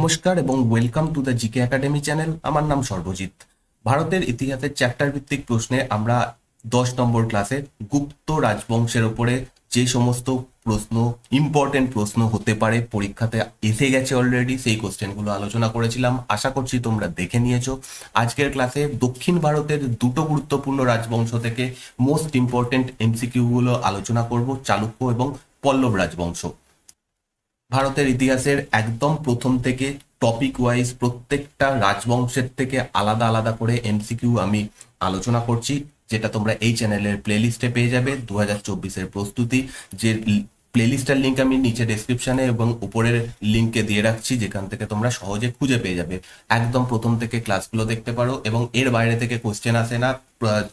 নমস্কার এবং welcome to the GK academy channel. আমার নাম সর্বজিৎ। ভারতের ইতিহাসের চ্যাপ্টার ভিত্তিক প্রশ্নে আমরা 10 নম্বর ক্লাসে গুপ্ত রাজবংশের উপরে যে সমস্ত প্রশ্ন, ইম্পর্টেন্ট প্রশ্ন হতে পারে, পরীক্ষাতে এসে গেছে অলরেডি, সেই কোশ্চেনগুলো আলোচনা করেছিলাম। আশা করছি তোমরা দেখে নিয়েছো। আজকের ক্লাসে দক্ষিণ ভারতের দুটো গুরুত্বপূর্ণ রাজবংশ থেকে মোস্ট ইম্পর্টেন্ট এমসিকিউগুলো আলোচনা করব, চালুক্য এবং পল্লব রাজবংশ। ভারতের ইতিহাসের একদম প্রথম থেকে টপিক ওয়াইজ প্রত্যেকটা রাজবংশের থেকে আলাদা আলাদা করে এমসিকিউ আমি আলোচনা করছি, যেটা তোমরা এই চ্যানেলের প্লেলিস্টে পেয়ে যাবে। 2024-এর প্রস্তুতি, যে প্লেলিস্টের লিঙ্ক আমি নিচে ডেসক্রিপশনে এবং উপরের লিঙ্কে দিয়ে রাখছি, যেখান থেকে তোমরা সহজে খুঁজে পেয়ে যাবে। একদম প্রথম থেকে ক্লাসগুলো দেখতে পারো এবং এর বাইরে থেকে কোশ্চেন আসে না।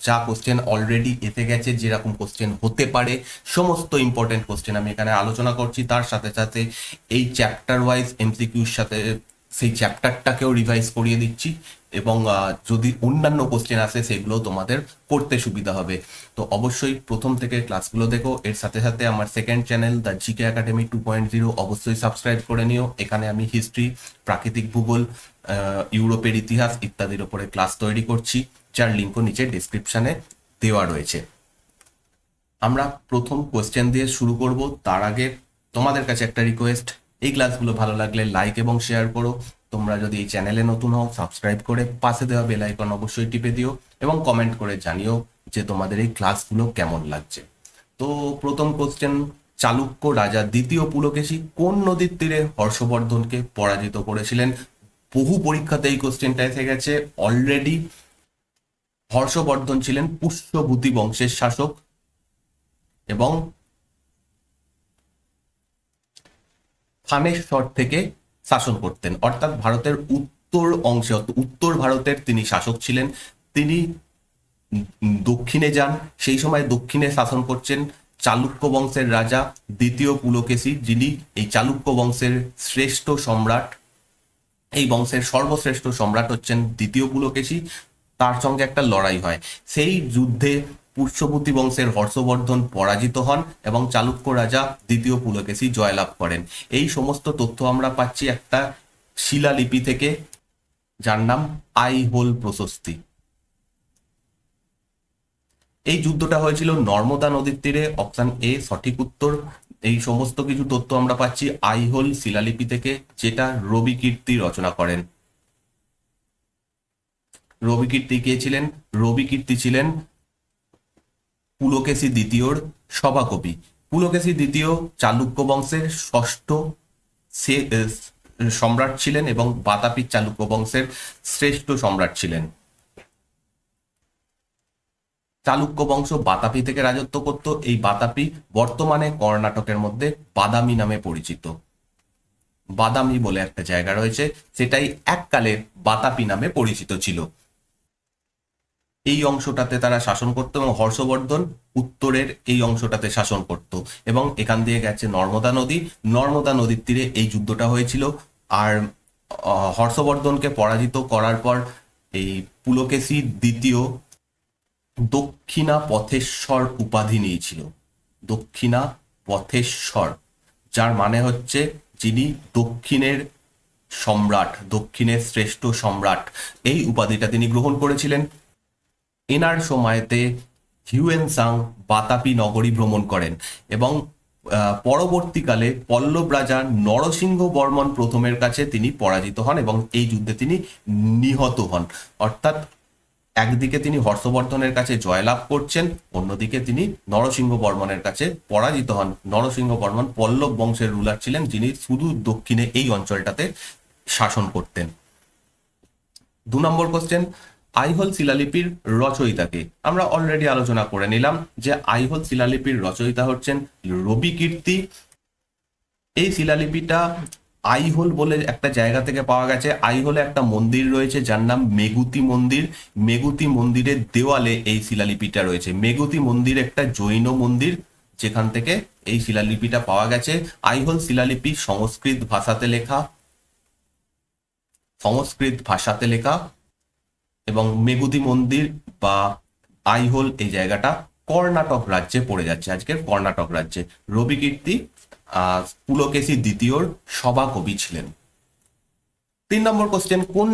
যা কোশ্চেন অলরেডি এসে গেছে, যেরকম কোশ্চেন হতে পারে, সমস্ত ইম্পর্টেন্ট কোশ্চেন আমি এখানে আলোচনা করছি। তার সাথে সাথে এই চ্যাপ্টার ওয়াইজ এমসিকিউর সাথে সেই চ্যাপ্টারটাকেও রিভাইজ করিয়ে দিচ্ছি এবং যদি অন্যান্য কোশ্চেন আসে সেগুলো তোমাদের করতে সুবিধা হবে। তো অবশ্যই প্রথম থেকে ক্লাসগুলো দেখো। এর সাথে সাথে আমার second channel the GK academy 2.0 অবশ্যই সাবস্ক্রাইব করে নিও। এখানে আমি হিস্ট্রি, প্রাকৃতিক ভূগোল, ইউরোপের ইতিহাস ইত্যাদির উপরে ক্লাস তৈরি করছি, যার লিঙ্কও নিচে ডিসক্রিপশনে দেওয়া রয়েছে। আমরা প্রথম কোশ্চেন দিয়ে শুরু করব। তার আগে তোমাদের কাছে একটা রিকোয়েস্ট, এই ক্লাসগুলো ভালো লাগলে লাইক এবং শেয়ার করো। তোমরা যদি এই চ্যানেলে নতুন হও, সাবস্ক্রাইব করে পাশে দেওয়া বেল আইকন অবশ্যই টিপে দিও এবং কমেন্ট করে জানিও যে তোমাদের এই ক্লাসগুলো কেমন লাগছে। তো প্রথম কোশ্চেন, চালুক্য রাজা দ্বিতীয় পুলকেশী কোন নদীর তীরে হর্ষবর্ধনকে পরাজিত করেছিলেন? বহু পরীক্ষাতে এই কোশ্চেনটা এসে গেছে অলরেডি। হর্ষবর্ধন ছিলেন পুষ্যভূতি বংশের শাসক এবং থানেশ্বর থেকে শাসন করতেন, অর্থাৎ ভারতের উত্তর অংশে, উত্তর ভারতের তিনি শাসক ছিলেন। তিনি দক্ষিণে যান, সেই সময় দক্ষিণে শাসন করছেন চালুক্য বংশের রাজা দ্বিতীয় পুলকেশী, যিনি এই চালুক্য বংশের শ্রেষ্ঠ সম্রাট। এই বংশের সর্বশ্রেষ্ঠ সম্রাট হচ্ছেন দ্বিতীয় পুলকেশী। তার সঙ্গে একটা লড়াই হয়, সেই যুদ্ধে পুষ্যভূতি বংশের হর্ষবর্ধন পরাজিত হন এবং চালুক্য রাজা দ্বিতীয় পুলকেশী জয়লাভ করেন। এই সমস্ত তথ্য আমরা পাচ্ছি একটা শিলালিপি থেকে, যার নাম আইহোল প্রশস্তি। এই যুদ্ধটা হয়েছিল নর্মদা নদীর তীরে, অপশন এ সঠিক উত্তর। এই সমস্ত কিছু তথ্য আমরা পাচ্ছি আইহোল শিলালিপি থেকে, যেটা রবি কীর্তি রচনা করেন। রবি কীর্তি কে ছিলেন? রবি কীর্তি ছিলেন পুলকেশী দ্বিতীয়র সভাকবি। পুলকেশী দ্বিতীয় চালুক্য বংশের ষষ্ঠ সম্রাট ছিলেন এবং বাতাপি চালুক্য বংশের শ্রেষ্ঠ সম্রাট ছিলেন। চালুক্য বংশ বাতাপি থেকে রাজত্ব করত। এই বাতাপি বর্তমানে কর্ণাটকের মধ্যে বাদামি নামে পরিচিত। বাদামি বলে একটা জায়গা রয়েছে, সেটাই এককালে বাতাপি নামে পরিচিত ছিল। এই অংশটাতে তারা শাসন করত এবং হর্ষবর্ধন উত্তরের এই অংশটাতে শাসন করত এবং এখান দিয়ে গেছে নর্মদা নদী। নর্মদা নদীর তীরে এই যুদ্ধটা হয়েছিল। আর হর্ষবর্ধনকে পরাজিত করার পর এই পুলকেশী দ্বিতীয় দক্ষিণা পথেশ্বর উপাধি নিয়েছিল। দক্ষিণা পথেশ্বর, যার মানে হচ্ছে যিনি দক্ষিণের সম্রাট, দক্ষিণের শ্রেষ্ঠ সম্রাট। এই উপাধিটা তিনি গ্রহণ করেছিলেন। এনার সময়তে হিউয়েনসাং বাতাপি নগরী ভ্রমণ করেন এবং পরবর্তীকালে পল্লব রাজা নরসিংহ বর্মন প্রথমের কাছে তিনি পরাজিত হন এবং এই যুদ্ধে তিনি নিহত হন। অর্থাৎ একদিকে তিনি হর্ষবর্ধনের কাছে জয়লাভ করছেন, অন্যদিকে তিনি নরসিংহ বর্মনের কাছে পরাজিত হন। নরসিংহ বর্মন পল্লব বংশের রুলার ছিলেন, যিনি শুধু দক্ষিণে এই অঞ্চলটাতে শাসন করতেন। 2 নম্বর কোশ্চেন, আইহোল শিলালিপির রচয়িতাকে? আমরা অলরেডি আলোচনা করে নিলাম যে আইহোল শিলালিপির রচয়িতা হচ্ছেন রবি কীর্তি। এই শিলালিপিটা আইহোল বলে একটা জায়গা থেকে পাওয়া গেছে। আইহোলে একটা মন্দির রয়েছে যার নাম মেগুতি মন্দির। মেগুতি মন্দিরের দেওয়ালে এই শিলালিপিটা রয়েছে। মেগুতি মন্দির একটা জৈন মন্দির, যেখান থেকে এই শিলালিপিটা পাওয়া গেছে। আইহোল শিলালিপি সংস্কৃত ভাষাতে লেখা, এবং মেগুতি মন্দির বা আইহোল এই জায়গাটা কর্ণাটক রাজ্যে পড়ে যাচ্ছে, আজকের কর্ণাটক রাজ্যে। রবি কীর্তি পুলকেশী দ্বিতীয়র সভাকবি ছিলেন। 3 নম্বর কোশ্চেন, কোন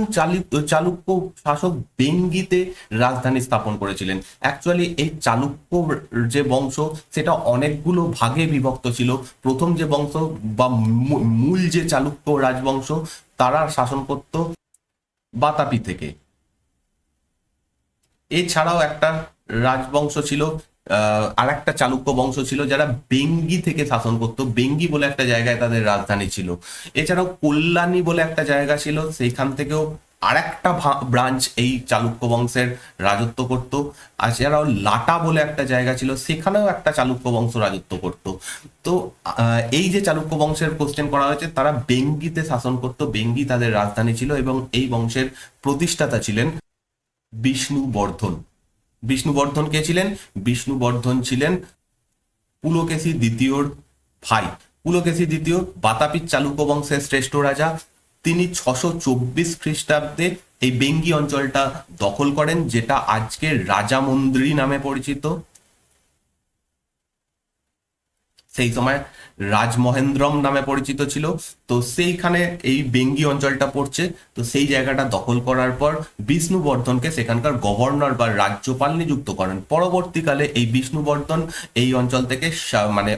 চালুক্য শাসক বেঙ্গিতে রাজধানী স্থাপন করেছিলেন? অ্যাকচুয়ালি এই চালুক্য যে বংশ সেটা অনেকগুলো ভাগে বিভক্ত ছিল। প্রথম যে বংশ বা মূল যে চালুক্য রাজবংশ, তারা শাসন করত বাতাপি থেকে। এছাড়াও একটা রাজবংশ ছিল, আর একটা চালুক্য বংশ ছিল যারা বেঙ্গি থেকে শাসন করতো। বেঙ্গি বলে একটা জায়গায় তাদের রাজধানী ছিল। এছাড়াও কল্যাণী বলে একটা জায়গা ছিল, সেইখান থেকেও আর একটা ব্রাঞ্চ এই চালুক্য বংশের রাজত্ব করত। আর এছাড়াও লাটা বলে একটা জায়গা ছিল, সেখানেও একটা চালুক্য বংশ রাজত্ব করত। তো এই যে চালুক্য বংশের কোশ্চেন করা হয়েছে, তারা বেঙ্গিতে শাসন করত, বেঙ্গি তাদের রাজধানী ছিল, এবং এই বংশের প্রতিষ্ঠাতা ছিলেন বিষ্ণুবর্ধন। বিষ্ণুবর্ধন কে ছিলেন? বিষ্ণুবর্ধন ছিলেন পুলকেশী দ্বিতীয়র ভাই। পুলকেশী দ্বিতীয় বাতাপির চালুক্য বংশের শ্রেষ্ঠ রাজা। তিনি 624 খ্রিস্টাব্দে এই বেঙ্গি অঞ্চলটা দখল করেন, যেটা আজকের রাজামন্দ্রী নামে পরিচিত। সেই সময় রাজমহেন্দ্রম নামে পরিচিত ছিল। তো সেইখানে এই বেঙ্গি অঞ্চলটা পড়ছে। তো সেই জায়গাটা দখল করার পর বিষ্ণুবর্ধনকে সেখানকার গভর্নর বা রাজ্যপাল নিযুক্ত করেন। পরবর্তীকালে এই বিষ্ণুবর্ধন এই অঞ্চল থেকে মানে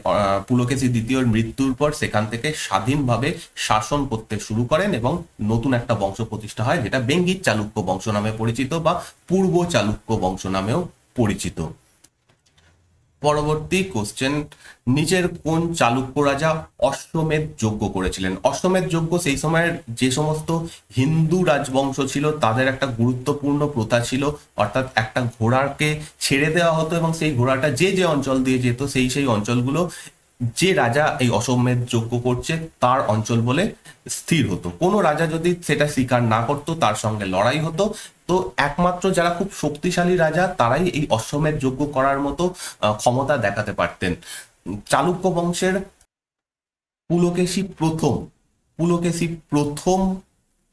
পুলকেশী দ্বিতীয়র মৃত্যুর পর সেখান থেকে স্বাধীনভাবে শাসন করতে শুরু করেন, এবং নতুন একটা বংশ প্রতিষ্ঠা হয়, যেটা বেঙ্গি চালুক্য বংশ নামে পরিচিত বা পূর্ব চালুক্য বংশ নামেও পরিচিত। পরবর্তী কোশ্চেন, নিচের কোন চালুক্য রাজা অশ্বমেধ যজ্ঞ করেছিলেন? অশ্বমেধ যজ্ঞ সেই সময়ের যে সমস্ত হিন্দু রাজবংশ ছিল তাদের একটা গুরুত্বপূর্ণ প্রথা ছিল। অর্থাৎ একটা ঘোড়াকে ছেড়ে দেওয়া হতো, এবং সেই ঘোড়াটা যে যে অঞ্চল দিয়ে যেত, সেই সেই অঞ্চলগুলো যে রাজা এই অশ্বমেধ যজ্ঞ করছে তার অঞ্চল বলে স্থির হতো। কোনো রাজা যদি সেটা স্বীকার না করতো, তার সঙ্গে লড়াই হতো। তো একমাত্র যারা খুব শক্তিশালী রাজা তারাই এই অশ্বমেধ যজ্ঞ করার মতো ক্ষমতা দেখাতে পারতেন। চালুক্য বংশের পুলকেশী প্রথম, পুলকেশী প্রথম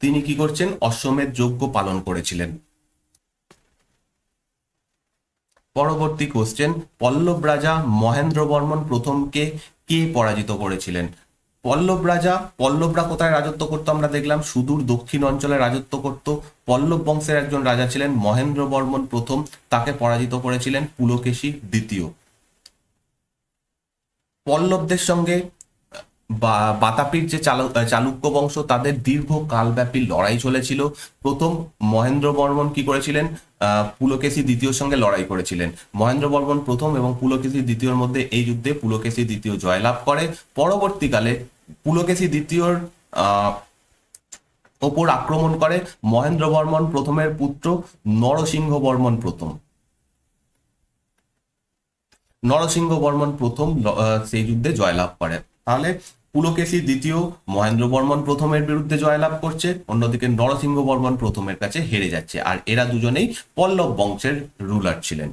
তিনি কি করছেন? অশ্বমেধ যজ্ঞ পালন করেছিলেন। পরবর্তী কোশ্চেন, পল্লব রাজা মহেন্দ্র বর্মন প্রথমকে কে পরাজিত করেছিলেন? পল্লবরা কোথায় রাজত্ব করতো? আমরা দেখলাম সুদূর দক্ষিণ অঞ্চলে রাজত্ব করত। পল্লব বংশের একজন রাজা ছিলেন মহেন্দ্র বর্মন প্রথম, তাকে পরাজিত করেছিলেন পুলকেশী দ্বিতীয়। পল্লবদের সঙ্গে বা বাতাপির যে চালুক্য বংশ, তাদের দীর্ঘ কালব্যাপী লড়াই চলেছিল। প্রথম মহেন্দ্র বর্মন কি করেছিলেন? পুলকেশী দ্বিতীয়র সঙ্গে লড়াই করেছিলেন। মহেন্দ্র বর্মন প্রথম এবং পুলকেশী দ্বিতীয়র মধ্যে এই যুদ্ধে পুলকেশী দ্বিতীয় জয়লাভ করে। পরবর্তীকালে পুলকেশী দ্বিতীয়র ওপর আক্রমণ করে মহেন্দ্র বর্মন প্রথমের পুত্র নরসিংহ বর্মন প্রথম। নরসিংহ বর্মন প্রথম সেই যুদ্ধে জয়লাভ করে। তাহলে পুলকেশী দ্বিতীয় মহেন্দ্র বর্মন প্রথমের বিরুদ্ধে জয়লাভ করছে, অন্যদিকে নরসিংহ বর্মন প্রথমের কাছে হেরে যাচ্ছে। আর এরা দুজনেই পল্লব বংশের রুলার ছিলেন।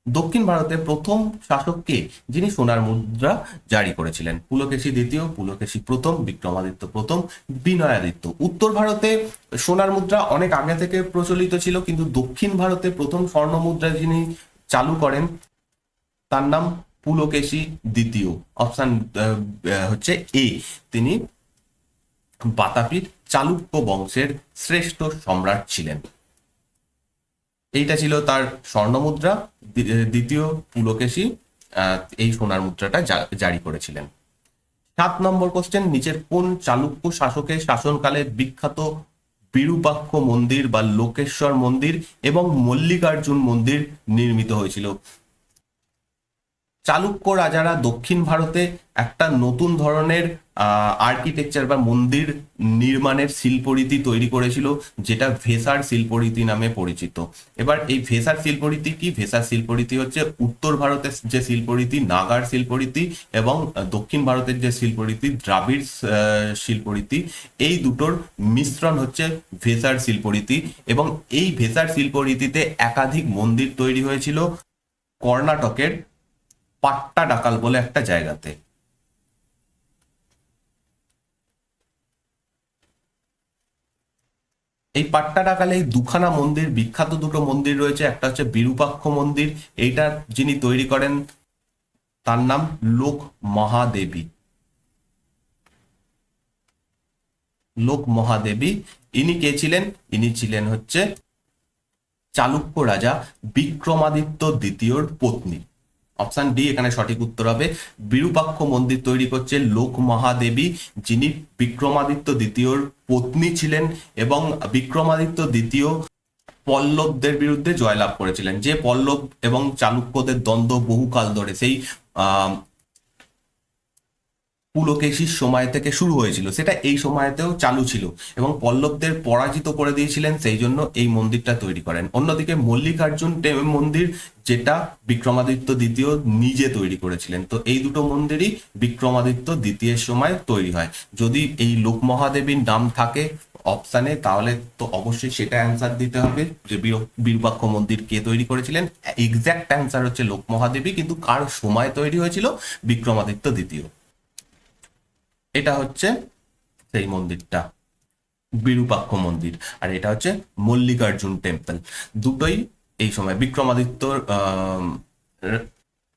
দক্ষিণ ভারতের প্রথম শাসক কে, যিনি সোনার মুদ্রা জারি করেছিলেন? পুলকেশী দ্বিতীয়, পুলকেশী প্রথম, বিক্রমাদিত্য প্রথম, বিনয়াদিত্য। উত্তর ভারতে সোনার মুদ্রা অনেক আগে থেকে প্রচলিত ছিল, কিন্তু দক্ষিণ ভারতে প্রথম স্বর্ণ মুদ্রা যিনি চালু করেন তার নাম পুলকেশী দ্বিতীয়। অপশন হচ্ছে এ, তিনি বাতাপির চালুক্য বংশের শ্রেষ্ঠ সম্রাট ছিলেন। এইটা ছিল তার স্বর্ণ মুদ্রা। দ্বিতীয় পুলকেশী এই সোনার মুদ্রাটা জারি করেছিলেন। 7 নম্বর কোশ্চেন, নিচের কোন চালুক্য শাসকের শাসনকালে বিখ্যাত বিরূপাক্ষ মন্দির বা লোকেশ্বর মন্দির এবং মল্লিকার্জুন মন্দির নির্মিত হয়েছিল? চালুক্য রাজারা দক্ষিণ ভারতে একটা নতুন ধরনের আর্কিটেকচার বা মন্দির নির্মাণের শিল্পরীতি তৈরি করেছিল, যেটা ভেসার শিল্পরীতি নামে পরিচিত। এবার এই ভেসার শিল্পরীতি কি? ভেসার শিল্পরীতি হচ্ছে উত্তর ভারতের যে শিল্পরীতি নাগার শিল্পরীতি, এবং দক্ষিণ ভারতের যে শিল্পরীতি দ্রাবিড় শিল্পরীতি, এই দুটোর মিশ্রণ হচ্ছে ভেসার শিল্পরীতি। এবং এই ভেসার শিল্পরীতিতে একাধিক মন্দির তৈরি হয়েছিল কর্ণাটকের পাট্টাডাকাল বলে একটা জায়গাতে। এই পাট্টাডাকালে এই দুখানা মন্দির, বিখ্যাত দুটো মন্দির রয়েছে। একটা হচ্ছে বিরূপাক্ষ মন্দির, এইটা যিনি তৈরি করেন তার নাম লোক মহাদেবী। লোক মহাদেবী। ইনি কে ছিলেন? ইনি ছিলেন হচ্ছে চালুক্য রাজা বিক্রমাদিত্য দ্বিতীয়র পত্নী। অপশন ডি এখানে সঠিক উত্তর হবে। বিরূপাক্ষ মন্দির তৈরি করছে লোক মহাদেবী, যিনি বিক্রমাদিত্য দ্বিতীয়র পত্নী ছিলেন এবং বিক্রমাদিত্য দ্বিতীয় পল্লবদের বিরুদ্ধে জয়লাভ করেছিলেন। যে পল্লব এবং চালুক্যদের দ্বন্দ্ব বহুকাল ধরে সেই আহ পুলকেশীর সময় থেকে শুরু হয়েছিল, সেটা এই সময়তেও চালু ছিল এবং পল্লবদের পরাজিত করে দিয়েছিলেন, সেই জন্য এই মন্দিরটা তৈরি করেন। অন্যদিকে মল্লিকার্জুন মন্দির, যেটা বিক্রমাদিত্য দ্বিতীয় নিজে তৈরি করেছিলেন। তো এই দুটো মন্দিরই বিক্রমাদিত্য দ্বিতীয়ের সময় তৈরি হয়। যদি এই লোক মহাদেবীর নাম থাকে অপশানে, তাহলে তো অবশ্যই সেটা অ্যান্সার দিতে হবে যে বিরূপাক্ষ মন্দির কে তৈরি করেছিলেন। এক্স্যাক্ট অ্যান্সার হচ্ছে লোক মহাদেবী, কিন্তু কার সময় তৈরি হয়েছিল? বিক্রমাদিত্য দ্বিতীয়। এটা হচ্ছে সেই মন্দিরটা, বিরূপাক্ষ মন্দির। আর এটা হচ্ছে মল্লিকার্জুন টেম্পল। দুটোই এই সময়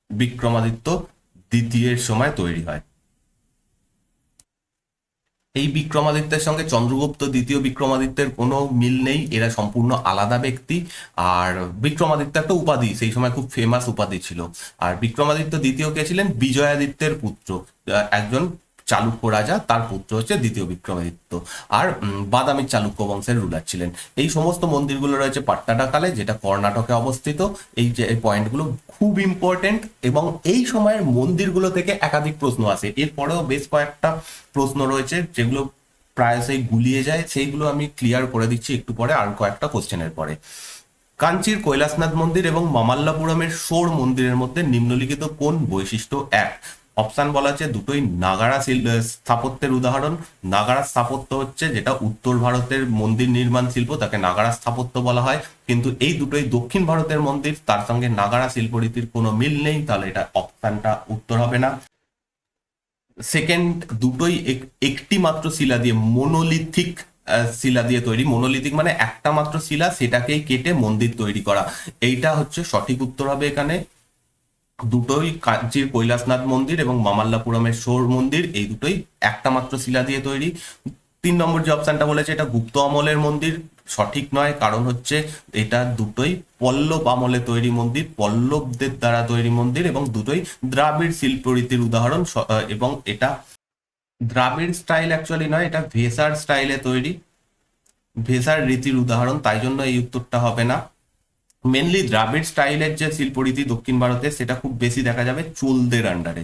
বিক্রমাদিত্য দ্বিতীয়ের সময় তৈরি হয়। এই বিক্রমাদিত্যের সঙ্গে চন্দ্রগুপ্ত দ্বিতীয় বিক্রমাদিত্যের কোনো মিল নেই, এরা সম্পূর্ণ আলাদা ব্যক্তি। আর বিক্রমাদিত্য একটা উপাধি, সেই সময় খুব ফেমাস উপাধি ছিল। আর বিক্রমাদিত্য দ্বিতীয় কে ছিলেন? বিজয়াদিত্যের পুত্র, একজন চালুক্য রাজা, তার পুত্র হচ্ছে দ্বিতীয় বিক্রমাদিত্য। আর বাদামী চালুক্য বংশের রুলার ছিলেন। এই সমস্ত মন্দিরগুলো রয়েছে পাট্টাডাকালে, যেটা কর্ণাটকে অবস্থিত। এই যে এই পয়েন্টগুলো খুব ইম্পর্টেন্ট এবং এই সময়ের মন্দিরগুলো থেকে একাধিক প্রশ্ন আসে। এরপরেও বেশ কয়েকটা প্রশ্ন রয়েছে যেগুলো প্রায়শই গুলিয়ে যায়, সেইগুলো আমি ক্লিয়ার করে দিচ্ছি একটু পরে, আর কয়েকটা কোশ্চেনের পরে। কাঞ্চির কৈলাসনাথ মন্দির এবং মামাল্লাপুরমের শোর মন্দিরের মধ্যে নিম্নলিখিত কোন বৈশিষ্ট্য এক? অপশান বলা আছে দুটোই নাগারা স্থাপত্যের উদাহরণ। নাগারা স্থাপত্য হচ্ছে যেটা উত্তর ভারতের মন্দির নির্মাণ শিল্প, তাকে নাগারা স্থাপত্য বলা হয়। কিন্তু এই দুটোই দক্ষিণ ভারতের মন্দির, তার সঙ্গে নাগারা শিল্পরীতির কোনো মিল নেই, তাহলে এটা অপশানটা উত্তর হবে না। সেকেন্ড, দুটোই একটি মাত্র শিলা দিয়ে, মোনোলিথিক শিলা দিয়ে তৈরি। মোনোলিথিক মানে একটা মাত্র শিলা, সেটাকেই কেটে মন্দির তৈরি করা। এইটা হচ্ছে সঠিক উত্তর হবে এখানে। দুটোই কাঞ্চির কৈলাসনাথ মন্দির এবং মামাল্লাপুরমের শোর মন্দির, এই দুটোই একটা মাত্র শিলা দিয়ে তৈরি। 3 নম্বর যে অপশনটা বলেছে এটা গুপ্ত আমলের মন্দির, সঠিক নয়, কারণ হচ্ছে এটা দুটোই পল্লব আমলে তৈরি মন্দির, পল্লবদের দ্বারা তৈরি মন্দির, এবং দুটোই দ্রাবিড় শিল্পরীতির উদাহরণ। এবং এটা দ্রাবিড় স্টাইল অ্যাকচুয়ালি নয়, এটা ভেসার স্টাইলে তৈরি, ভেসার রীতির উদাহরণ, তাই জন্য এই উত্তরটা হবে না। মেনলি দ্রাবিড় স্টাইলের যে শিল্পরীতি দক্ষিণ ভারতে, সেটা খুব বেশি দেখা যাবে চোলদের আন্ডারে।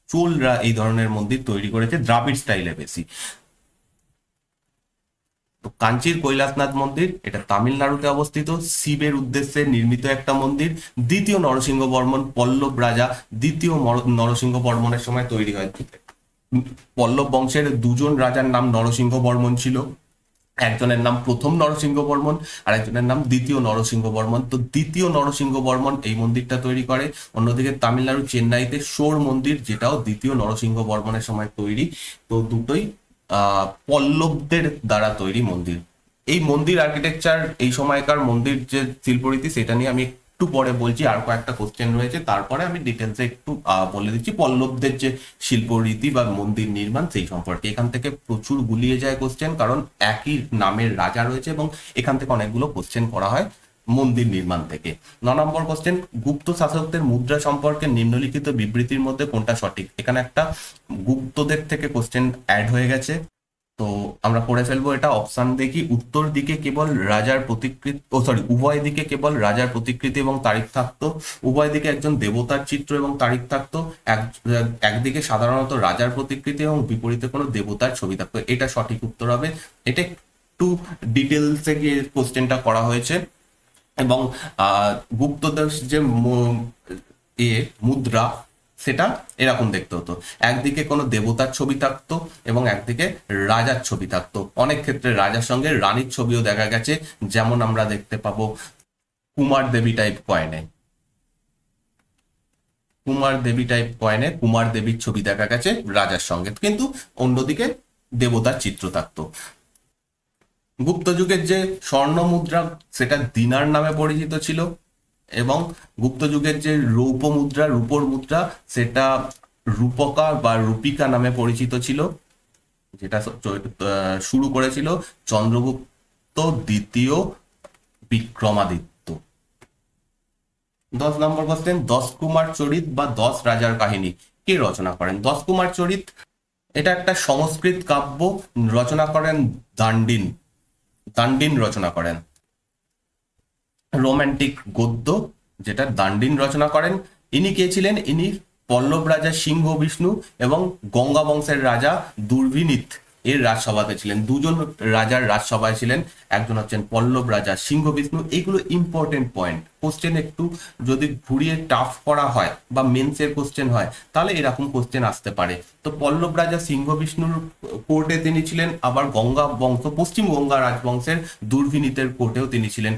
চোলরা এই ধরনের মন্দির তৈরি করেছে, দ্রাবিড় স্টাইলে বেশি। তো কাঞ্চির কৈলাসনাথ মন্দির, এটা তামিলনাড়ুতে অবস্থিত, শিবের উদ্দেশ্যে নির্মিত একটা মন্দির। দ্বিতীয় নরসিংহ বর্মন, পল্লব রাজা দ্বিতীয় নরসিংহ বর্মনের সময় তৈরি হয়। পল্লব বংশের দুজন রাজার নাম নরসিংহ বর্মন ছিল, একজনের নাম প্রথম নরসিংহ বর্মন আর একজনের নাম দ্বিতীয় নরসিংহ বর্মন। তো দ্বিতীয় নরসিংহ বর্মন এই মন্দিরটা তৈরি করে। অন্যদিকে তামিলনাড়ু চেন্নাইতে শোর মন্দির, যেটাও দ্বিতীয় নরসিংহ বর্মনের সময় তৈরি। তো দুটোই পল্লবদের দ্বারা তৈরি মন্দির। এই মন্দির আর্কিটেকচার, এই সময়কার মন্দির যে শিল্পরীতি, সেটা নিয়ে আমি একটু পরে বলছি, আর কয়েকটা কোশ্চেন রয়েছে, তারপরে আমি ডিটেলসে একটু বলে দিচ্ছি পল্লবদের যে শিল্পরীতি বা মন্দির নির্মাণ সেই সম্পর্কে। এখান থেকে প্রচুর গুলিয়ে যায় কোশ্চেন, কারণ একই নামের রাজা রয়েছে এবং এখান থেকে অনেকগুলো কোশ্চেন করা হয় মন্দির নির্মাণ থেকে। 9 নম্বর কোশ্চেন, গুপ্ত শাসকদের মুদ্রা সম্পর্কে নিম্নলিখিত বিবৃতির মধ্যে কোনটা সঠিক? এখানে একটা গুপ্তদের থেকে কোশ্চেন অ্যাড হয়ে গেছে, তো আমরা করে ফেলবো এটা। অপশন দেখি, উত্তর দিকে কেবল রাজার প্রতিকৃতি, উভয় দিকে কেবল রাজার প্রতিকৃতি এবং তারিখ থাকতো। উভয় দিকে একজন দেবতার চিত্র এবং তারিখ থাকতো। একদিকে সাধারণত রাজার প্রতিকৃতি এবং বিপরীতে কোনো দেবতার ছবি থাকতো। এটা সঠিক উত্তর হবে। এটা একটু ডিটেলসে গিয়ে কোশ্চেনটা করা হয়েছে। এবং গুপ্তদের যে মুদ্রা, সেটা এরকম দেখতে হতো, একদিকে কোনো দেবতার ছবি থাকতো এবং একদিকে রাজার ছবি থাকতো। অনেক ক্ষেত্রে রাজার সঙ্গে রানীর ছবিও দেখা গেছে, যেমন আমরা দেখতে পাবো কুমার দেবী টাইপ কয়েনে। কুমার দেবীর ছবি দেখা গেছে রাজার সঙ্গে, কিন্তু অন্যদিকে দেবতার চিত্র থাকতো। গুপ্ত যুগের যে স্বর্ণ মুদ্রা, সেটা দিনার নামে পরিচিত ছিল, এবং গুপ্ত যুগের যে রূপর মুদ্রা, সেটা রূপকা বা রূপিকা নামে পরিচিত ছিল। যেটা শুরু করেছিল চন্দ্রগুপ্ত দ্বিতীয় বিক্রমাদিত্য। 10 নম্বর কোশ্চেন, 10 কুমার চরিত বা 10 রাজার কাহিনী কে রচনা করেন? 10 কুমার চরিত এটা একটা সংস্কৃত কাব্য, রচনা করেন দান্ডিন। দান্ডিন রচনা করেন। রোমান্টিক গদ্য যেটা দান্ডিন রচনা করেন। ইনি কে ছিলেন? ইনি পল্লব রাজা সিংহ বিষ্ণু এবং গঙ্গা বংশের রাজা দুর্বিনীত এর রাজসভাতে ছিলেন। দুজন রাজার রাজসভায় ছিলেন, একজন হচ্ছেন পল্লব রাজা সিংহ বিষ্ণু। এইগুলো ইম্পর্টেন্ট পয়েন্ট। কোশ্চেন একটু যদি ঘুরিয়ে টাফ করা হয় বা মেন্সের কোশ্চেন হয় তাহলে এরকম কোশ্চেন আসতে পারে। তো পল্লব রাজা সিংহ বিষ্ণুর কোর্টে তিনি ছিলেন, আবার গঙ্গা বংশ পশ্চিম গঙ্গা রাজবংশের দুর্বিনীতের কোর্টেও তিনি ছিলেন।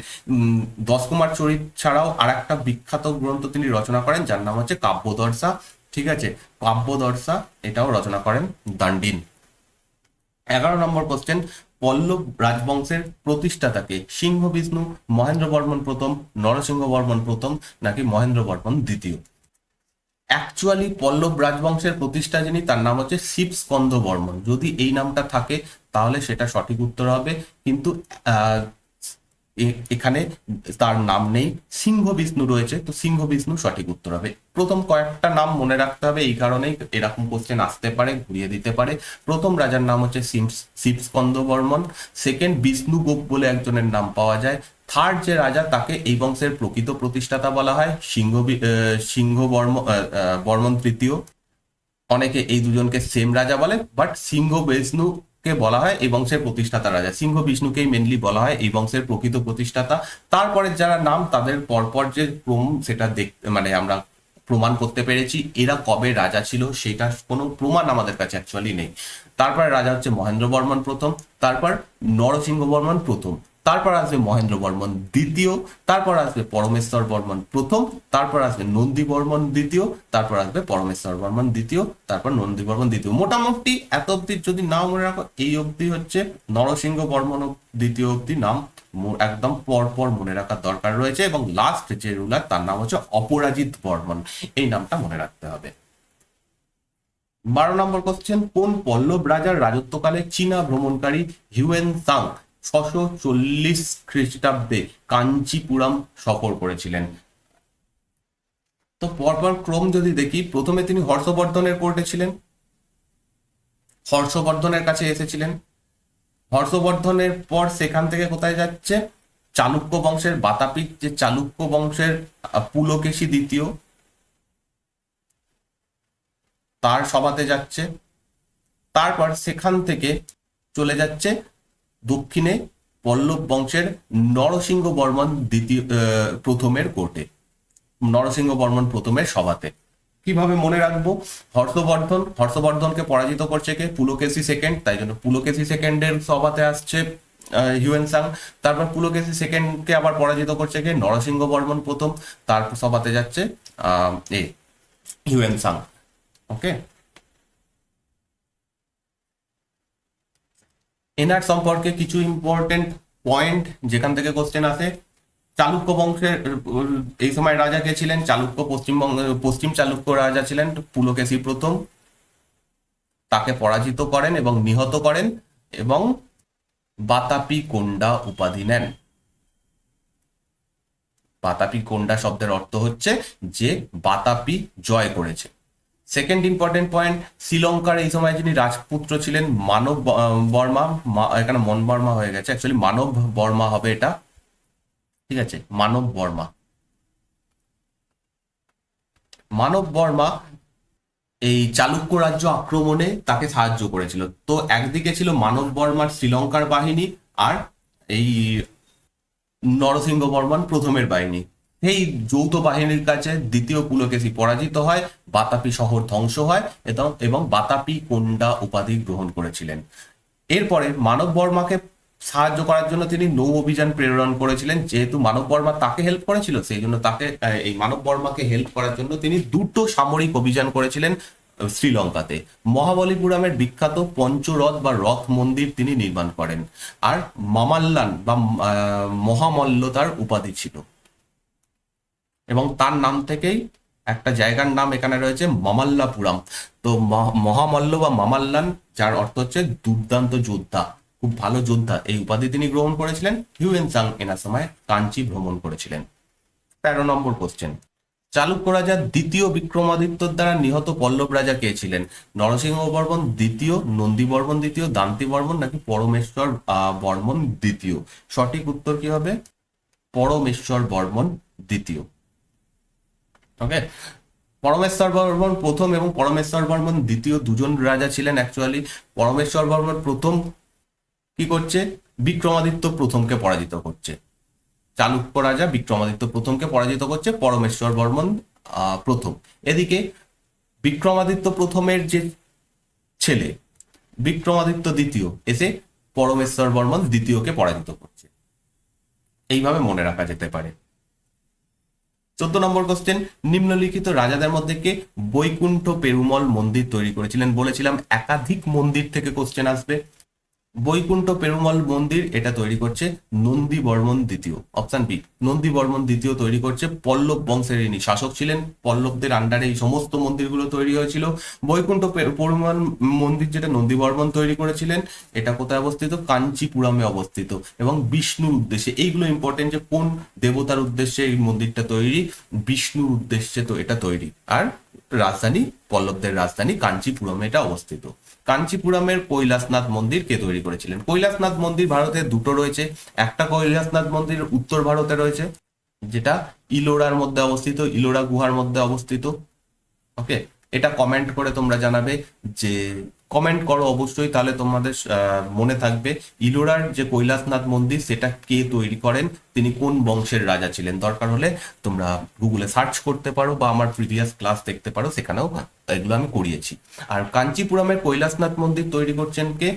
10 কুমার চরিত ছাড়াও আর একটা বিখ্যাত গ্রন্থ তিনি রচনা করেন যার নাম হচ্ছে কাব্যদর্শা। ঠিক আছে, কাব্যদর্শা এটাও রচনা করেন দান্ডিন। 11 নম্বর কোশ্চেন, পল্লব রাজবংশের প্রতিষ্ঠাতাকে? সিংহ বিষ্ণু, মহেন্দ্র বর্মন প্রথম, নরসিংহ বর্মন প্রথম, নাকি মহেন্দ্র বর্মন দ্বিতীয়? অ্যাকচুয়ালি পল্লব রাজবংশের প্রতিষ্ঠা যিনি তার নাম হচ্ছে শিব স্কন্দ বর্মন। যদি এই নামটা থাকে তাহলে সেটা সঠিক উত্তর হবে, কিন্তু এখানে তার নাম নেই, সিংহ বিষ্ণু রয়েছে, তো সিংহ বিষ্ণু সঠিক উত্তর হবে। প্রথম কয়েকটা নাম মনে রাখতে হবে, এই কারণেই এরকম কোশ্চেন আসতে পারে, ঘুরিয়ে দিতে পারে। প্রথম রাজার নাম হচ্ছে শিব স্কন্দ বর্মন। সেকেন্ড বিষ্ণুগোপ বলে একজনের নাম পাওয়া যায়। থার্ড যে রাজা তাকে এই বংশের প্রকৃত প্রতিষ্ঠাতা বলা হয় সিংহ বর্মন তৃতীয়। অনেকে এই দুজনকে সেম রাজা বলে, বাট সিংহ বিষ্ণুকে বলা হয় এই বংশের প্রতিষ্ঠাতা রাজা। সিংহ বিষ্ণুকেই মেনলি বলা হয় এই বংশের প্রকৃত প্রতিষ্ঠাতা। তারপরে যারা নাম তাদের পরপর যে ক্রম সেটা মানে আমরা প্রমাণ করতে পেরেছি এরা কবে রাজা ছিল সেটা কোনো প্রমাণ আমাদের কাছে অ্যাকচুয়ালি নেই। তারপরে রাজা হচ্ছে মহেন্দ্র বর্মন প্রথম, তারপর নরসিংহ বর্মন প্রথম, তারপর আসবে মহেন্দ্র বর্মন দ্বিতীয়, তারপর আসবে পরমেশ্বর বর্মন প্রথম, তারপর আসবে নন্দী বর্মন দ্বিতীয়, তারপর আসবে পরমেশ্বর বর্মন দ্বিতীয়, তারপর নন্দী বর্মন দ্বিতীয়। মোটামুটি এত অব্দি যদি নাও মনে রাখো, এই অব্দি হচ্ছে নরসিংহ বর্মন দ্বিতীয় অব্দি নাম একদম পরপর মনে রাখার দরকার রয়েছে। এবং লাস্ট যে রুলার তার নাম হচ্ছে অপরাজিত বর্মন, এই নামটা মনে রাখতে হবে। 12 নম্বর কোশ্চেন, কোন পল্লব রাজার রাজত্বকালে চীনা ভ্রমণকারী হিউয়েন সাং 640 খ্রিস্টাব্দে কাঞ্চিপুরম সফর করেছিলেন? তো পরপর ক্রম যদি দেখি, প্রথমে তিনি হর্ষবর্ধনের কোর্টে ছিলেন, হর্ষবর্ধনের কাছে এসেছিলেন। হর্ষবর্ধনের পর সেখান থেকে কোথায় যাচ্ছে? চালুক্য বংশের বাতাপির যে চালুক্য বংশের পুলকেশী দ্বিতীয় তার সভাতে যাচ্ছে। তারপর সেখান থেকে চলে যাচ্ছে দক্ষিণে পল্লব বংশের নরসিংহ বর্মন প্রথমের কোর্টে, নরসিংহ বর্মন প্রথমের সভাতে। কিভাবে মনে রাখবো? হর্ষবর্ধনকে পরাজিত করছে কে? পুলকেশী সেকেন্ড, তাই জন্য পুলকেশী সেকেন্ডের সভাতে আসছে হিউয়েন সাং। তারপর পুলকেশী সেকেন্ডকে আবার পরাজিত করছে কে? নরসিংহ বর্মন প্রথম, তার সভাতে যাচ্ছে হিউয়েন সাং। ওকে, এনার সম্পর্কে কিছু ইম্পর্টেন্ট পয়েন্ট যেখান থেকে কোশ্চেন আসে। চালুক্য বংশের এই সময় রাজা কে ছিলেন? চালুক্য পশ্চিম চালুক্য রাজা ছিলেন পুলকেশী প্রথম। তাকে পরাজিত করেন এবং নিহত করেন এবং বাতাপি কোন্ডা উপাধি নেন। বাতাপি কোন্ডা শব্দের অর্থ হচ্ছে যে বাতাপি জয় করেছে। সেকেন্ড ইম্পর্টেন্ট পয়েন্ট, শ্রীলঙ্কার এই সময় যিনি রাজপুত্র ছিলেন মানব বর্মা, এখানে মন বর্মা হয়ে গেছে, অ্যাকচুয়ালি মানব বর্মা হবে এটা। ঠিক আছে, মানব বর্মা। মানব বর্মা এই চালুক্য রাজ্য আক্রমণে তাকে সাহায্য করেছিল। তো একদিকে ছিল মানব বর্মার শ্রীলঙ্কার বাহিনী আর এই নরসিংহ বর্মন প্রথমের বাহিনী। সেই যৌথ বাহিনীর কাছে দ্বিতীয় পুলকেশী পরাজিত হয়, বাতাপি শহর ধ্বংস হয় এবং বাতাপি কোন্ডা উপাধি গ্রহণ করেছিলেন। এরপরে মানব বর্মাকে সাহায্য করার জন্য তিনি নৌ অভিযান প্রেরণ করেছিলেন। যেহেতু মানব বর্মা তাকে হেল্প করেছিল সেই জন্য তাকে এই মানব বর্মাকে হেল্প করার জন্য তিনি দুটো সামরিক অভিযান করেছিলেন শ্রীলঙ্কাতে। মহাবলীপুরমের বিখ্যাত পঞ্চরথ বা রথ মন্দির তিনি নির্মাণ করেন। আর মামাল্লান বা মহামল্ল তার উপাধি ছিল এবং তার নাম থেকেই একটা জায়গার নাম এখানে রয়েছে মামাল্লাপুরাম। তো মহামল্ল বা মামাল্লান, যার অর্থ হচ্ছে দুর্দান্ত যোদ্ধা, খুব ভালো যোদ্ধা, এই উপাধি তিনি গ্রহণ করেছিলেন। হিউয়েন সাং এনার সময় কাঞ্চি ভ্রমণ করেছিলেন। 13 নম্বর কোশ্চেন, চালুক্য রাজা দ্বিতীয় বিক্রমাদিত্যর দ্বারা নিহত পল্লব রাজা কে ছিলেন? নরসিংহ বর্মন দ্বিতীয়, নন্দী বর্মন দ্বিতীয়, দান্তি বর্মন নাকি পরমেশ্বর বর্মন দ্বিতীয়? সঠিক উত্তর কি হবে? পরমেশ্বর বর্মন দ্বিতীয়। ওকে, পরমেশ্বর বর্মন প্রথম এবং পরমেশ্বর বর্মন দ্বিতীয় দুজন রাজা ছিলেন। অ্যাকচুয়ালি পরমেশ্বর বর্মন প্রথম কি করছে? বিক্রমাদিত্য প্রথমকে পরাজিত করছে। চালুক্য রাজা বিক্রমাদিত্য প্রথমকে পরাজিত করছে, পরমেশ্বর বর্মন প্রথম। এদিকে বিক্রমাদিত্য প্রথমের যে ছেলে বিক্রমাদিত্য দ্বিতীয় এসে পরমেশ্বর বর্মন দ্বিতীয়কে পরাজিত করছে। এইভাবে মনে রাখা যেতে পারে। 14 নম্বর কোশ্চেন, নিম্নলিখিত রাজাদের মধ্যে কে বৈকুণ্ঠ পেরুমল মন্দির তৈরি করেছিলেন? বলেছিলাম একাধিক মন্দির থেকে কোশ্চেন আসবে। বৈকুণ্ঠ পেরুমল মন্দির এটা তৈরি করছে নন্দী বর্মন দ্বিতীয়, অপশন বি। নন্দী বর্মন দ্বিতীয় তৈরি করছে, পল্লব বংশের ইনি শাসক ছিলেন, পল্লবদের আন্ডারে এই সমস্ত মন্দিরগুলো তৈরি হয়েছিল। বৈকুণ্ঠ পেরুমল মন্দির যেটা নন্দী বর্মন তৈরি করেছিলেন, এটা কোথায় অবস্থিত? কাঞ্চিপুরমে অবস্থিত, এবং বিষ্ণুর উদ্দেশ্যে। এইগুলো ইম্পর্টেন্ট যে কোন দেবতার উদ্দেশ্যে এই মন্দিরটা তৈরি, বিষ্ণুর উদ্দেশ্যে তো এটা তৈরি। আর রাজধানী, পল্লবদের রাজধানী কাঞ্চিপুরমে এটা অবস্থিত। কাঞ্চিপুরমের কৈলাসনাথ মন্দির কে তৈরি করেছিলেন? কৈলাসনাথ মন্দির ভারতে দুটো রয়েছে। একটা কৈলাসনাথ মন্দির উত্তর ভারতে রয়েছে, যেটা ইলোরার মধ্যে অবস্থিত, ইলোরা গুহার মধ্যে অবস্থিত। ওকে, এটা কমেন্ট করে তোমরা জানাবে, যে কমেন্ট করো অবশ্যই, তাহলে তোমাদের মনে থাকবে ইলোরার যে কৈলাসনাথ মন্দির সেটা কে তৈরি করেন, তিনি কোন বংশের রাজা ছিলেন। দরকার হলে তোমরা গুগলে সার্চ করতে পারো বা আমার প্রিভিয়াস ক্লাস দেখতে পারো, সেখানেও এগুলো আমি করিয়েছি। আর কাঞ্চিপুরমের কৈলাসনাথ মন্দির তৈরি করছেন কে?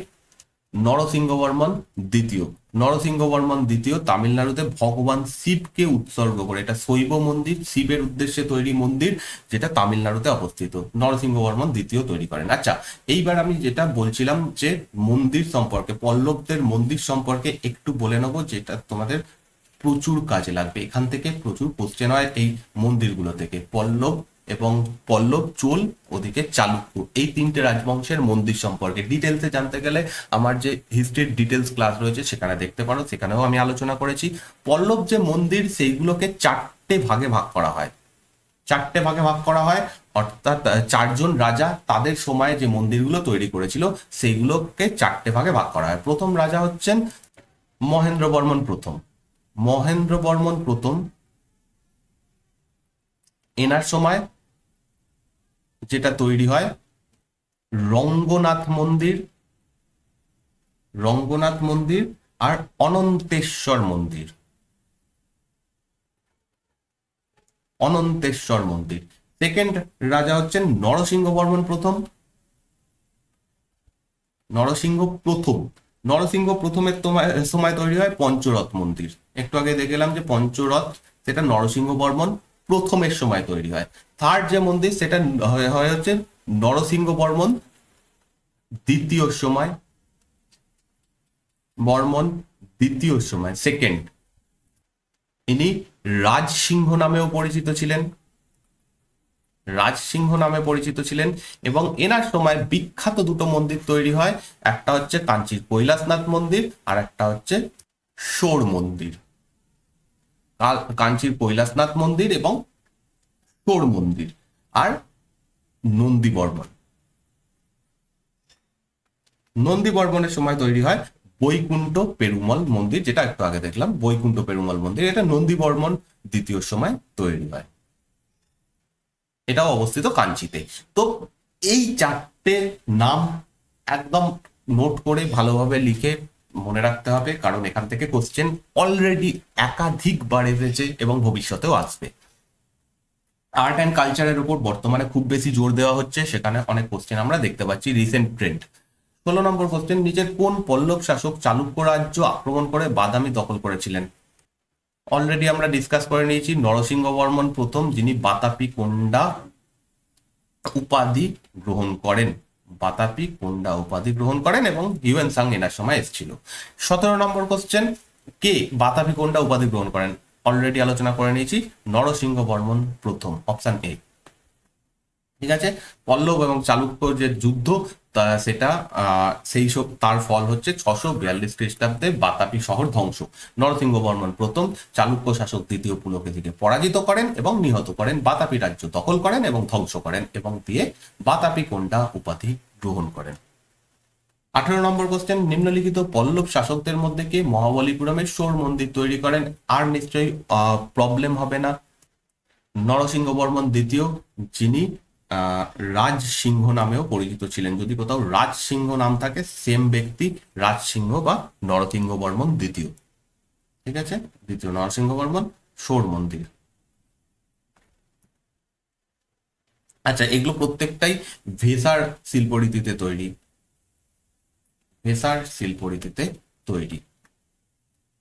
নরসিংহ বর্মন দ্বিতীয়। নরসিংহ বর্মন দ্বিতীয় তামিলনাড়ুতে ভগবান শিবকে উৎসর্গ করে, এটা শৈব মন্দির, শিবের উদ্দেশ্যে তৈরি মন্দির, যেটা তামিলনাড়ুতে অবস্থিত। নরসিংহ বর্মন দ্বিতীয় তৈরি করেন। আচ্ছা, এইবার আমি যেটা বলছিলাম যে মন্দির সম্পর্কে, পল্লবদের মন্দির সম্পর্কে একটু বলে নেবো, যেটা তোমাদের প্রচুর কাজে লাগবে। এখান থেকে প্রচুর কোশ্চেন হয় এই মন্দিরগুলো থেকে। পল্লব, চোল, ওদিকে চালুক্য, এই তিনটে রাজবংশের মন্দির সম্পর্কে ডিটেলসে জানতে গেলে আমার যে হিস্ট্রির ডিটেলস ক্লাস রয়েছে সেখানে দেখতে পারো, সেখানেও আমি আলোচনা করেছি। পল্লব যে মন্দির সেইগুলোকে চারটে ভাগে ভাগ করা হয়। চারটে ভাগে ভাগ করা হয়, অর্থাৎ চারজন রাজা তাদের সময়ে যে মন্দিরগুলো তৈরি করেছিল সেইগুলোকে চারটে ভাগে ভাগ করা হয়। প্রথম রাজা হচ্ছেন মহেন্দ্র বর্মন প্রথম। মহেন্দ্র বর্মন প্রথম এনার সময় যেটা তৈরি হয় রঙ্গনাথ মন্দির, রঙ্গনাথ মন্দির আর অনন্তেশ্বর মন্দির। অনন্তেশ্বর মন্দির। সেকেন্ড রাজা হচ্ছেন নরসিংহ বর্মন প্রথম। নরসিংহ প্রথম, নরসিংহ প্রথমের সময় তৈরি হয় পঞ্চরথ মন্দির। একটু আগে দেখলাম যে পঞ্চরথ, সেটা নরসিংহ বর্মন প্রথমের সময় তৈরি হয়। থার্ড যে মন্দির সেটা হয় হচ্ছে নরসিংহ বর্মন দ্বিতীয় সময়, বর্মন দ্বিতীয় সময় সেকেন্ড। ইনি রাজসিংহ নামেও পরিচিত ছিলেন, রাজসিংহ নামে পরিচিত ছিলেন। এবং এনার সময় বিখ্যাত দুটো মন্দির তৈরি হয়, একটা হচ্ছে কাঞ্চির কৈলাসনাথ মন্দির আর একটা হচ্ছে শোর মন্দির। কাঞ্চির কৈলাসনাথ মন্দির এবং শোর মন্দির। আর নন্দী বর্মন, নন্দী বর্মনের সময় তৈরি হয় বৈকুণ্ঠ পেরুমল মন্দির, যেটা একটু আগে দেখলাম বৈকুণ্ঠ পেরুমল মন্দির, এটা নন্দী বর্মন দ্বিতীয় সময় তৈরি হয়। এটাও অবস্থিত কাঞ্চিতে। তো এই চারটে নাম একদম নোট করে ভালোভাবে লিখে মনে রাখতে হবে, কারণ এখান থেকে কোশ্চেন অলরেডি একাধিকবার এসেছে এবং ভবিষ্যতেও আসবে। আর্ট অ্যান্ড কালচারের উপর বর্তমানে খুব বেশি জোর দেওয়া হচ্ছে, সেখানে অনেক কোশ্চেন আমরা দেখতে পাচ্ছি, রিসেন্ট ট্রেন্ড। 16 নম্বর কোশ্চেন, নিচের কোন পল্লব শাসক চালুক্য রাজ্য আক্রমণ করে বাদামি দখল করেছিলেন? অলরেডি আমরা ডিসকাস করে নিয়েছি, নরসিংহ বর্মন প্রথম, যিনি বাতাপি কোন্ডা উপাধি গ্রহণ করেন, বাতাপি কোন্ডা উপাধি গ্রহণ করেন, এবং হিউয়েন সাং এনার সময় এসেছিল। 17 নম্বর কোশ্চেন, কে বাতাপি কোন্ডা উপাধি গ্রহণ করেন? অলরেডি আলোচনা করে নিয়েছি, নরসিংহ বর্মন প্রথম, অপশন এ। ঠিক আছে। পল্লব এবং চালুক্য যে যুদ্ধ, সেটা সেই সব তার ফল হচ্ছে 642 খ্রিস্টাব্দে বাতাপি শহর ধ্বংস। নরসিংহ বর্মন প্রথম চালুক্য শাসক দ্বিতীয় পুলকেশীকে পরাজিত করেন এবং নিহত করেন, বাতাপি রাজ্য দখল করেন এবং ধ্বংস করেন এবং দিয়ে বাতাপি কোন্ডা উপাধি গ্রহণ করেন। 18 নম্বর কোশ্চেন, নিম্নলিখিত পল্লব শাসকদের মধ্যে কে মহাবলীপুরমের শোর মন্দির তৈরি করেন? আর নিশ্চয়ই প্রবলেম হবে না, নরসিংহ বর্মন দ্বিতীয়, যিনি রাজ সিংহ নামেও পরিচিত ছিলেন। যদি কোথাও রাজ সিংহ নাম থাকে, সেম ব্যক্তি, রাজ সিংহ বা নরসিংহ বর্মন দ্বিতীয়। ঠিক আছে, দ্বিতীয় নরসিংহ বর্মন, শোর মন্দির। আচ্ছা, এগুলো প্রত্যেকটাই ভেসার শিল্পরীতিতে তৈরি, ভেসার শিল্পরীতিতে তৈরি।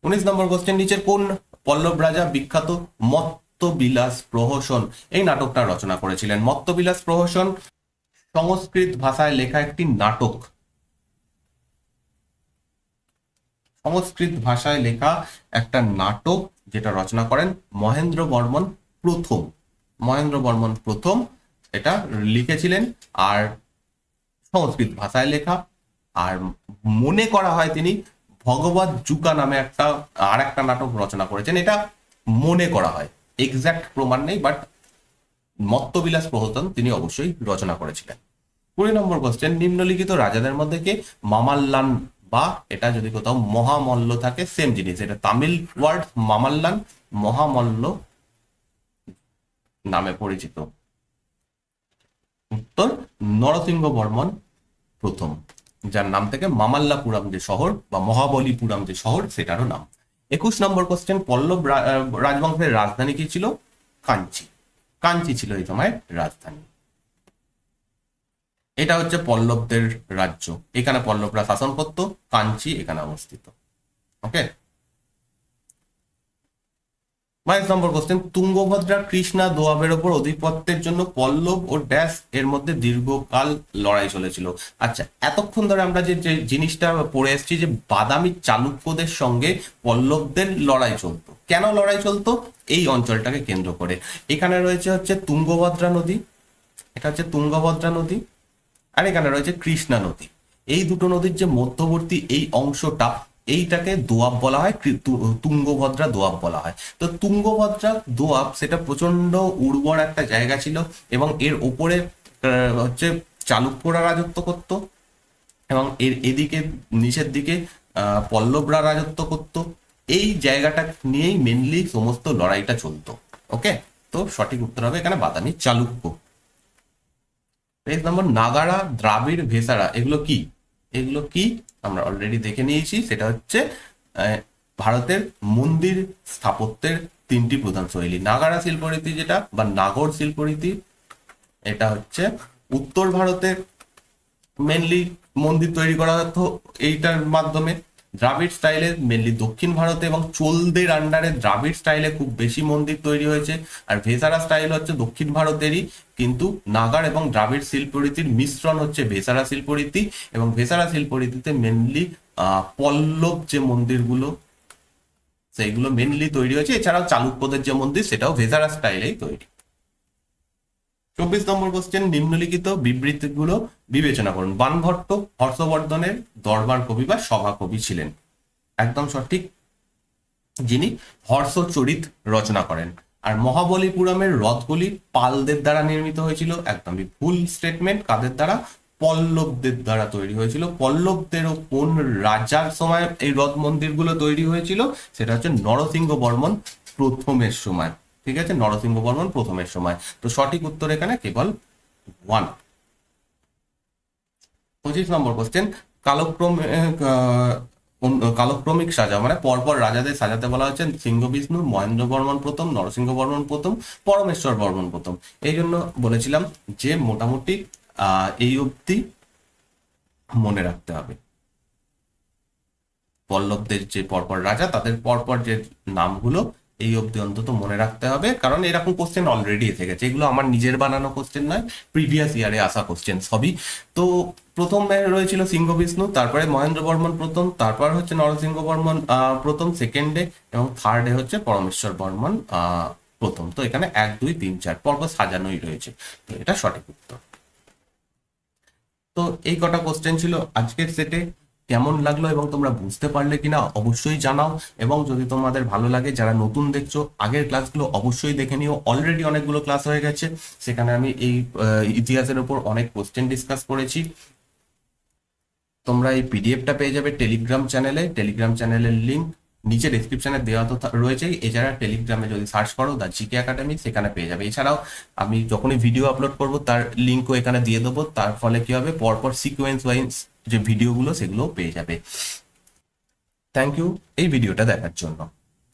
19 নম্বর কোশ্চেন, নিচের কোন পল্লব রাজা বিখ্যাত মত্তবিলাস প্রহসন এই নাটকটা রচনা করেছিলেন? মত্তবিলাস প্রহসন সংস্কৃত ভাষায় লেখা একটি নাটক, সংস্কৃত ভাষায় লেখা একটা নাটক, যেটা রচনা করেন মহেন্দ্র বর্মন প্রথম। মহেন্দ্র বর্মন প্রথম এটা লিখেছিলেন, আর সংস্কৃত ভাষায় লেখা। আর মনে করা হয় তিনি ভগবত জুকা নামে একটা নাটক রচনা করেছেন, এটা মনে করা হয়, এক্সাক্ট প্রমাণ নেই, বাট মত্তবিলাস প্রহসন তিনি অবশ্যই রচনা করেছিলেন। 20 নম্বর কোশ্চেন, নিম্নলিখিত রাজাদের মধ্যে কে মামাল্লান, বা এটা যদি কোথাও মহামল্ল থাকে সেম জিনিস, এটা তামিল ওয়ার্ড মামাল্লান, মহামল্ল নামে পরিচিত? উত্তর নরসিংহ বর্মন প্রথম, যার নাম থেকে মামাল্লাপুরম যে শহর বা মহাবলীপুরম যে শহর সেটারও নাম। 21 নম্বর কোশ্চেন, পল্লব রাজবংশের রাজধানী কি ছিল? কাঞ্চি। কাঞ্চি ছিল এই সময় রাজধানী। এটা হচ্ছে পল্লবদের রাজ্য, এখানে পল্লবরা শাসন করত, কাঞ্চি এখানে অবস্থিত। ওকে। 22 নম্বর কোশ্চেন, তুঙ্গভদ্রা কৃষ্ণা দোয়াবের ওপর আধিপত্যের জন্য পল্লব ও ড্যাশ এর মধ্যে দীর্ঘকাল লড়াই চলেছিল। আচ্ছা, এতক্ষণ ধরে আমরা যে জিনিসটা পড়ে এসেছি যে বাদামি চালুক্যদের সঙ্গে পল্লবদের লড়াই চলতো, কেন লড়াই চলতো? এই অঞ্চলটাকে কেন্দ্র করে। এখানে রয়েছে হচ্ছে তুঙ্গভদ্রা নদী, এটা হচ্ছে তুঙ্গভদ্রা নদী, আর এখানে রয়েছে কৃষ্ণা নদী। এই দুটো নদীর যে মধ্যবর্তী এই অংশটা, এইটাকে দোয়াব বলা হয়, তুঙ্গভদ্রা দোয়াব বলা হয়। তো তুঙ্গভদ্রা দোয়াব সেটা প্রচন্ড উর্বর একটা জায়গা ছিল, এবং এর ওপরে হচ্ছে চালুক্যরা রাজত্ব করত, এবং এর এদিকে নিচের দিকে পল্লবরা রাজত্ব করত। এই জায়গাটা নিয়েই মেনলি সমস্ত লড়াইটা চলতো। ওকে, তো সঠিক উত্তর হবে এখানে বাদামি চালুক্য। 23 নম্বর, নাগারা, দ্রাবিড়, ভেসারা এগুলো কি? এগুলো কি আমরা অলরেডি দেখে নিয়েছি, সেটা হচ্ছে ভারতের মন্দির স্থাপত্যের 3টি প্রধান শৈলী। নাগারা শিল্পরীতি যেটা বা নাগর শিল্পরীতি, এটা হচ্ছে উত্তর ভারতের মেনলি মন্দির তৈরি করা হতো এইটার মাধ্যমে। দ্রাবিড় স্টাইলে মেনলি দক্ষিণ ভারতে এবং চোলদের আন্ডারে দ্রাবিড় স্টাইলে খুব বেশি মন্দির তৈরি হয়েছে। আর ভেসারা স্টাইল হচ্ছে দক্ষিণ ভারতেরই, কিন্তু নাগার এবং দ্রাবিড় শিল্পরীতির মিশ্রণ হচ্ছে ভেসারা শিল্পরীতি। এবং ভেসারা শিল্পরীতিতে মেনলি পল্লব যে মন্দিরগুলো সেইগুলো মেনলি তৈরি হয়েছে, এছাড়াও চালুক্যদের যে মন্দির সেটাও ভেসারা স্টাইলেই তৈরি। 24 নম্বর কোশ্চেন, নিম্নলিখিত বিবৃতিগুলো বিবেচনা করুন। বাণভট্ট হর্ষবর্ধনের দরবার কবি বা সভা কবি ছিলেন, একদম সঠিক, যিনি হর্ষচরিত রচনা করেন। আর মহাবলীপুরমের রথগুলি পালদের দ্বারা নির্মিত হয়েছিল, একদমই ভুল স্টেটমেন্ট। কাদের দ্বারা? পল্লবদের দ্বারা তৈরি হয়েছিল। পল্লবদেরও কোন রাজার সময় এই রথ মন্দিরগুলো তৈরি হয়েছিল? সেটা হচ্ছে নরসিংহ বর্মন প্রথমের সময়। ঠিক আছে, নরসিংহ বর্মন প্রথমের সময়। তো সঠিক উত্তর এখানে কেবল 1। 25 নম্বর কোশ্চেন, কালক্রমে কালক্রমিক সাজা মানে পরপর রাজাদের সাজাতে বলা হচ্ছে সিংহ বিষ্ণু, মহেন্দ্র বর্মন প্রথম, নরসিংহ বর্মন প্রথম, পরমেশ্বর বর্মন প্রথম। এই জন্য বলেছিলাম যে মোটামুটি এই অবধি মনে রাখতে হবে। পল্লবদের যে পরপর রাজা, তাদের পরপর যে নামগুলো এই অবধি অন্তত মনে রাখতে হবে, কারণ এরকম কোশ্চেন অলরেডি এসে গেছে। এগুলো আমার নিজের বানানো কোশ্চেন নয়, প্রিভিয়াস ইয়ারে আসা কোশ্চেন সবই। তো প্রথমে রয়েছিল সিংহ বিষ্ণু, তারপরে মহেন্দ্র বর্মন প্রথম, তারপর হচ্ছে নরসিংহ বর্মন প্রথম সেকেন্ডে, এবং থার্ডে হচ্ছে পরমেশ্বর বর্মন প্রথম, তো এখানে 1 2 3 4 পরপর সাজানোই রয়েছে, তো এটা সঠিক উত্তর। তো এই কটা কোশ্চেন ছিল আজকের সেটে। কেমন লাগলো এবং তোমরা বুঝতে পারলে কিনা অবশ্যই জানাও, এবং যদি তোমাদের ভালো লাগে, যারা নতুন দেখছো আগের ক্লাসগুলো অবশ্যই দেখে নিও। অলরেডি অনেকগুলো ক্লাস হয়ে গেছে, সেখানে আমি এই ইতিহাসের উপর অনেক কোশ্চেন ডিসকাস করেছি। তোমরা এই পিডিএফটা পেয়ে যাবে টেলিগ্রাম চ্যানেলে। টেলিগ্রাম চ্যানেলের লিঙ্ক নিচে ডেসক্রিপশনে দেওয়া তো রয়েছেই। এছাড়া টেলিগ্রামে যদি সার্চ করো দ্য জিকে একাডেমি, সেখানে পেয়ে যাবে। এছাড়াও আমি যখনই ভিডিও আপলোড করব তার লিঙ্কও এখানে দিয়ে দেবো। তার ফলে কি হবে, পরপর সিকোয়েন্স ওয়াইজ যে ভিডিওগুলো সেগুলোও পেয়ে যাবে। থ্যাংক ইউ এই ভিডিওটা দেখার জন্য।